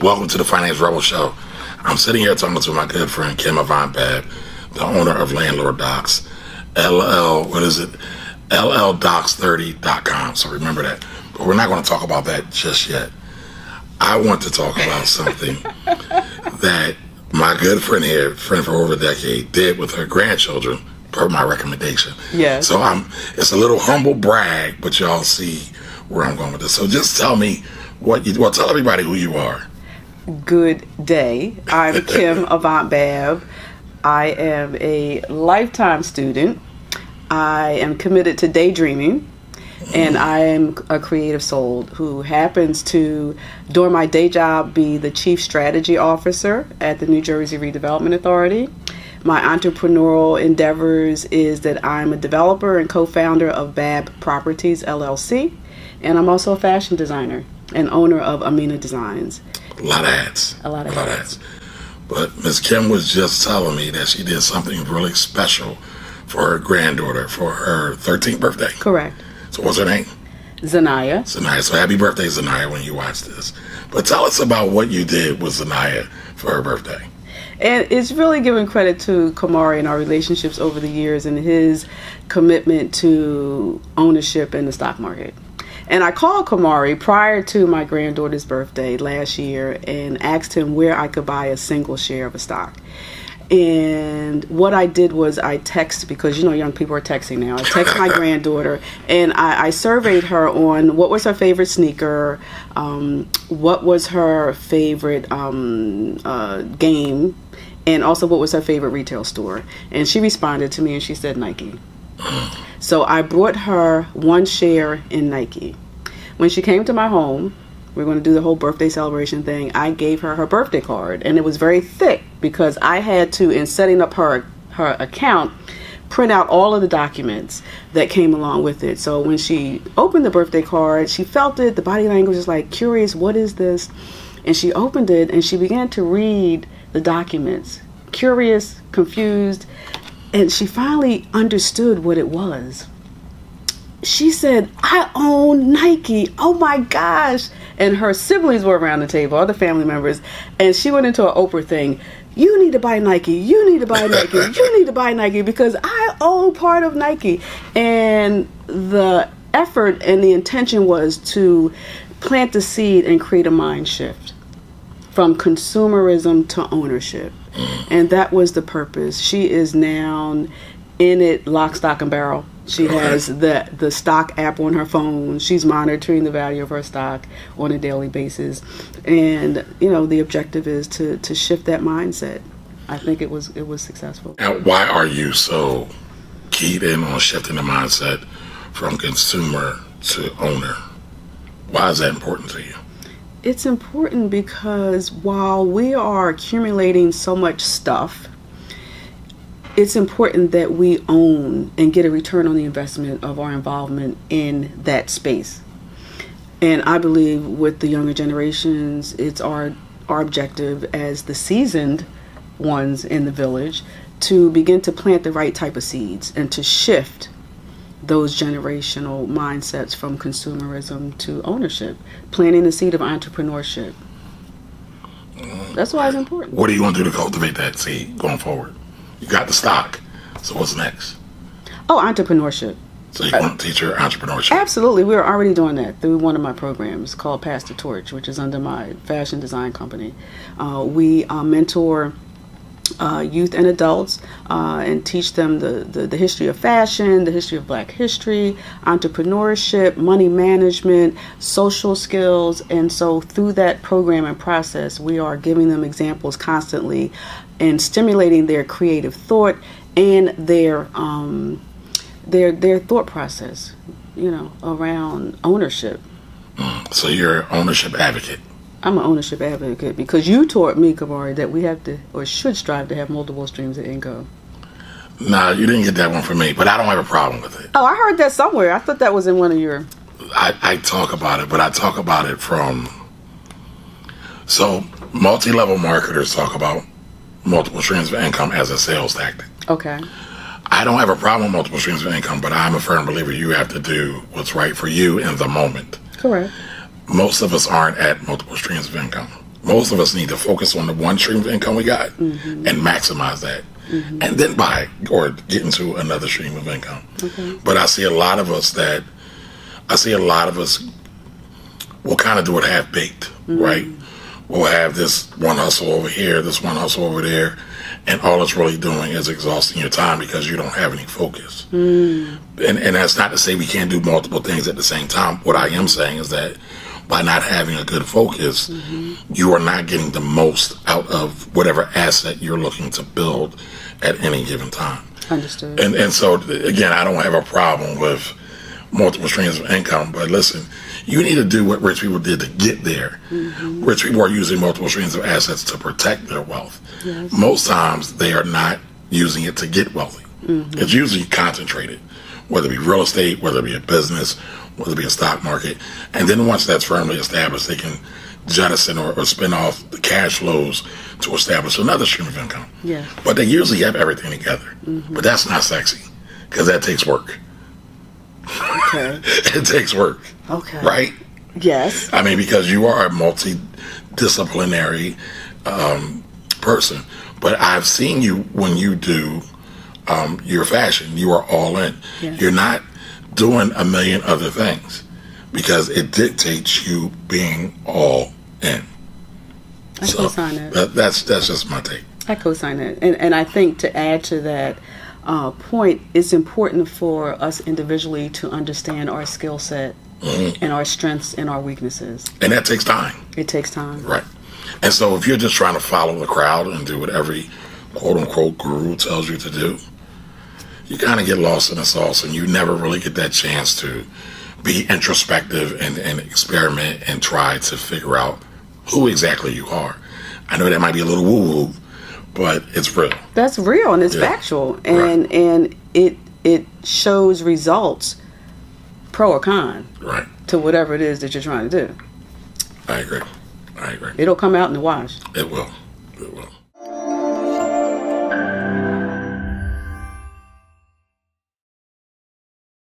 Welcome to the Finance Rebel Show. I'm sitting here talking to my good friend Kim Babb, the owner of Landlord Docs, LLDocs30.com. So remember that. But we're not going to talk about that just yet. I want to talk about something that my good friend here, friend for over a decade, did with her grandchildren per my recommendation. Yes. So it's a little humble brag, but y'all see where I'm going with this. So just tell me tell everybody who you are. Good day. I'm Kim Babb. I am a lifetime student. I am committed to daydreaming, and I am a creative soul who happens to, during my day job, be the Chief Strategy Officer at the New Jersey Redevelopment Authority. My entrepreneurial endeavors is that I'm a developer and co-founder of Babb Properties, LLC, and I'm also a fashion designer and owner of Amina Designs. A lot of ads. A lot of ads. But Ms. Kim was just telling me that she did something really special for her granddaughter for her 13th birthday. Correct. So what's her name? Zanaya. Zanaya. So happy birthday, Zanaya, when you watch this. But tell us about what you did with Zanaya for her birthday. And it's really giving credit to Kamari and our relationships over the years and his commitment to ownership in the stock market. And I called Kamari prior to my granddaughter's birthday last year and asked him where I could buy a single share of a stock. And what I did was I texted, because you know young people are texting now. I texted my granddaughter and I surveyed her on what was her favorite sneaker, what was her favorite game, and also what was her favorite retail store. And she responded to me and she said Nike. So I brought her one share in Nike. When she came to my home, we're going to do the whole birthday celebration thing. I gave her her birthday card, and it was very thick because I had to, in setting up her account, print out all of the documents that came along with it. So when she opened the birthday card, she felt it. The body language was like, curious, what is this? And she opened it and she began to read the documents, curious, confused. And she finally understood what it was. She said, I own Nike. Oh my gosh. And her siblings were around the table, other family members. And she went into an Oprah thing. You need to buy Nike. You need to buy Nike. You need to buy Nike because I own part of Nike. And the effort and the intention was to plant the seed and create a mind shift from consumerism to ownership. And that was the purpose. She is now in it lock, stock, and barrel. She has the stock app on her phone. She's monitoring the value of her stock on a daily basis. And, you know, the objective is to shift that mindset. I think it was successful. And why are you so keyed in on shifting the mindset from consumer to owner? Why is that important to you? It's important because while we are accumulating so much stuff, it's important that we own and get a return on the investment of our involvement in that space. And I believe with the younger generations, it's our objective as the seasoned ones in the village to begin to plant the right type of seeds and to shift those generational mindsets from consumerism to ownership, planting the seed of entrepreneurship. That's why it's important. What do you want to do to cultivate that seed going forward? You got the stock, so what's next? Oh, entrepreneurship. So you want to teach her entrepreneurship? Absolutely. We're already doing that through one of my programs called Pass the Torch, which is under my fashion design company. We mentor youth and adults and teach them the history of fashion, the history of Black history, entrepreneurship, money management, social skills. And so through that program and process, we are giving them examples constantly and stimulating their creative thought and their thought process, you know, around ownership. So you're an ownership advocate. I'm an ownership advocate because you taught me, Kamari, that we have to or should strive to have multiple streams of income. No, you didn't get that one from me, but I don't have a problem with it. Oh, I heard that somewhere. I thought that was in one of your... I talk about it, but I talk about it from... So multi-level marketers talk about multiple streams of income as a sales tactic. Okay. I don't have a problem with multiple streams of income, but I'm a firm believer you have to do what's right for you in the moment. Correct. Most of us aren't at multiple streams of income. Most of us need to focus on the one stream of income we got and maximize that. And then buy or get into another stream of income. But I see a lot of us will kind of do it half-baked, right? We'll have this one hustle over here, this one hustle over there, and all it's really doing is exhausting your time because you don't have any focus. And that's not to say we can't do multiple things at the same time. What I am saying is that by not having a good focus, you are not getting the most out of whatever asset you're looking to build at any given time. Understood. And so, again, I don't have a problem with multiple streams of income, but listen, you need to do what rich people did to get there. Rich people are using multiple streams of assets to protect their wealth. Most times, they are not using it to get wealthy. It's usually concentrated, whether it be real estate, whether it be a business, whether it be a stock market. And then once that's firmly established, they can jettison or spin off the cash flows to establish another stream of income. But they usually have everything together. But that's not sexy, because that takes work. It takes work. Right? Yes. I mean, because you are a multidisciplinary person. But I've seen you when you do your fashion. You are all in. You're not doing a million other things because it dictates you being all in. I co-sign that. That's just my take. I co-sign that. And I think to add to that point, it's important for us individually to understand our skill set and our strengths and our weaknesses. And that takes time. It takes time. Right. And so if you're just trying to follow the crowd and do what every quote-unquote guru tells you to do, you kind of get lost in the sauce and you never really get that chance to be introspective and experiment and try to figure out who exactly you are. I know that might be a little woo-woo, but it's real. That's real and it's factual. And it shows results, pro or con, to whatever it is that you're trying to do. I agree. It'll come out in the wash. It will. It will.